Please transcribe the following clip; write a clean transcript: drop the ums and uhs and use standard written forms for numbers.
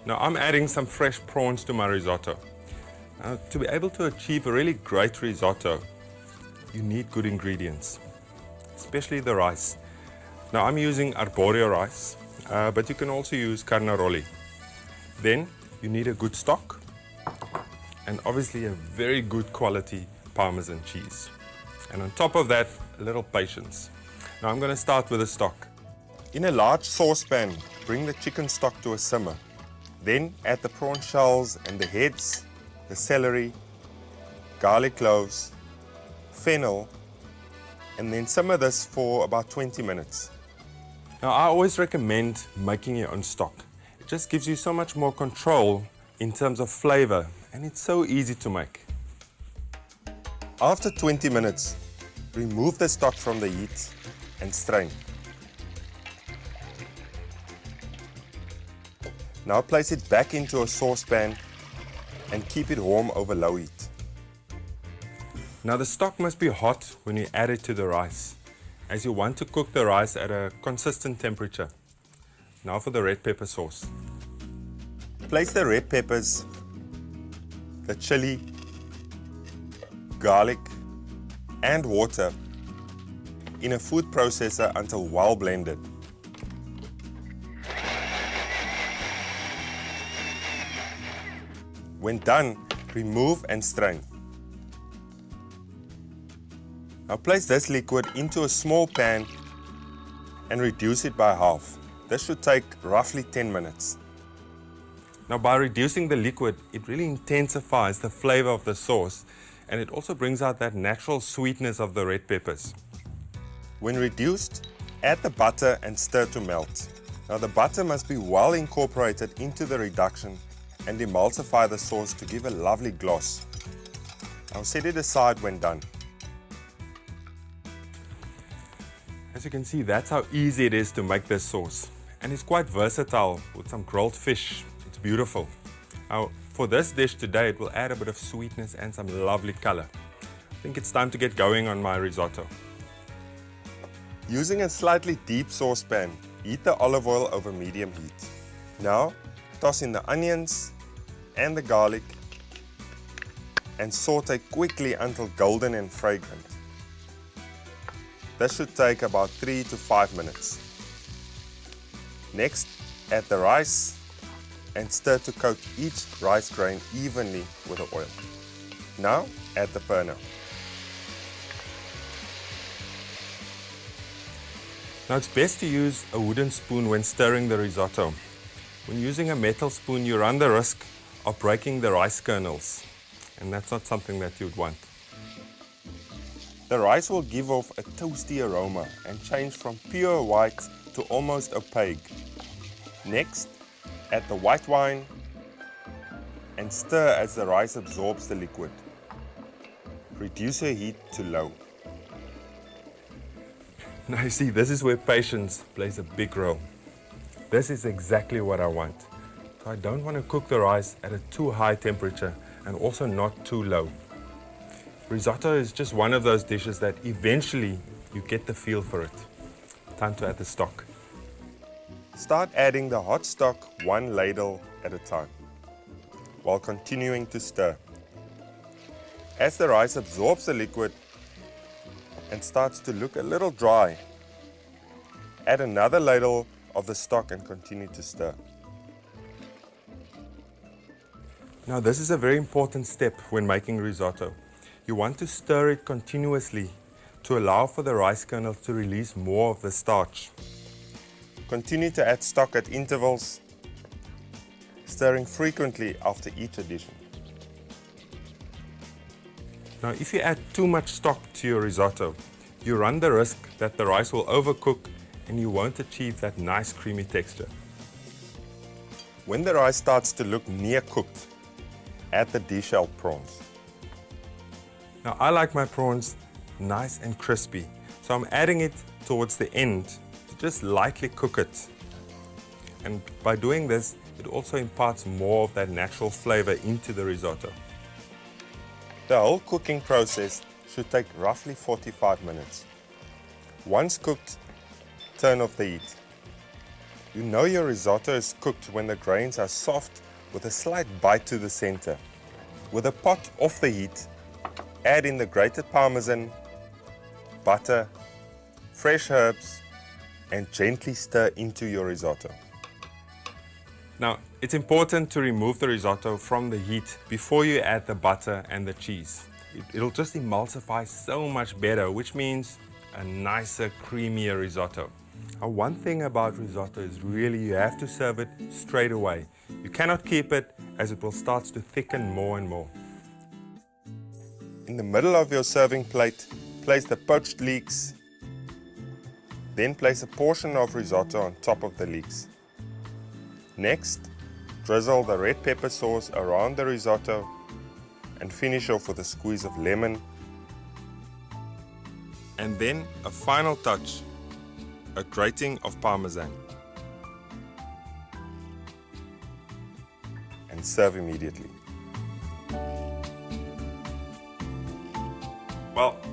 Now I'm adding some fresh prawns to my risotto. Now, to be able to achieve a really great risotto, you need good ingredients, especially the rice. Now I'm using arborio rice, but you can also use carnaroli. Then you need a good stock and obviously a very good quality Parmesan cheese. And on top of that, a little patience. Now I'm going to start with the stock. In a large saucepan, bring the chicken stock to a simmer. Then add the prawn shells and the heads, the celery, garlic cloves, fennel, and then simmer this for about 20 minutes. Now I always recommend making your own stock. It just gives you so much more control in terms of flavor, and it's so easy to make. After 20 minutes, remove the stock from the heat and strain. Now place it back into a saucepan and keep it warm over low heat. Now the stock must be hot when you add it to the rice, as you want to cook the rice at a consistent temperature. Now for the red pepper sauce. Place the red peppers, the chili, garlic and water in a food processor until well blended. When done, remove and strain. Now place this liquid into a small pan and reduce it by half. This should take roughly 10 minutes. Now by reducing the liquid, it really intensifies the flavor of the sauce, and it also brings out that natural sweetness of the red peppers. When reduced, add the butter and stir to melt. Now the butter must be well incorporated into the reduction and emulsify the sauce to give a lovely gloss. Now set it aside when done. As you can see, that's how easy it is to make this sauce. And it's quite versatile with some grilled fish. It's beautiful. Now, for this dish today, it will add a bit of sweetness and some lovely color. I think it's time to get going on my risotto. Using a slightly deep saucepan, heat the olive oil over medium heat. Now, toss in the onions and the garlic and saute quickly until golden and fragrant. This should take about 3 to 5 minutes. Next, add the rice and stir to coat each rice grain evenly with the oil. Now, add the perno. Now it's best to use a wooden spoon when stirring the risotto. When using a metal spoon, you run the risk of breaking the rice kernels, and that's not something that you'd want. The rice will give off a toasty aroma and change from pure white to almost opaque. Next, add the white wine and stir as the rice absorbs the liquid. Reduce your heat to low. Now you see, this is where patience plays a big role. This is exactly what I want. So I don't want to cook the rice at a too high temperature and also not too low. Risotto is just one of those dishes that eventually you get the feel for it. Time to add the stock. Start adding the hot stock 1 ladle at a time, while continuing to stir. As the rice absorbs the liquid and starts to look a little dry, add another ladle of the stock and continue to stir. Now this is a very important step when making risotto. You want to stir it continuously to allow for the rice kernels to release more of the starch. Continue to add stock at intervals, stirring frequently after each addition. Now if you add too much stock to your risotto, you run the risk that the rice will overcook and you won't achieve that nice creamy texture. When the rice starts to look near cooked, add the de-shelled prawns. Now I like my prawns nice and crispy, so I'm adding it towards the end to just lightly cook it. And by doing this, it also imparts more of that natural flavor into the risotto. The whole cooking process should take roughly 45 minutes. Once cooked, turn off the heat. You know your risotto is cooked when the grains are soft with a slight bite to the center. With a pot off the heat, add in the grated parmesan, butter, fresh herbs, and gently stir into your risotto. Now, it's important to remove the risotto from the heat before you add the butter and the cheese. It'll just emulsify so much better, which means a nicer, creamier risotto. Now, one thing about risotto is really you have to serve it straight away. You cannot keep it, as it will start to thicken more and more. In the middle of your serving plate, place the poached leeks. Then place a portion of risotto on top of the leeks. Next, drizzle the red pepper sauce around the risotto and finish off with a squeeze of lemon. And then a final touch, a grating of parmesan. And serve immediately. Well,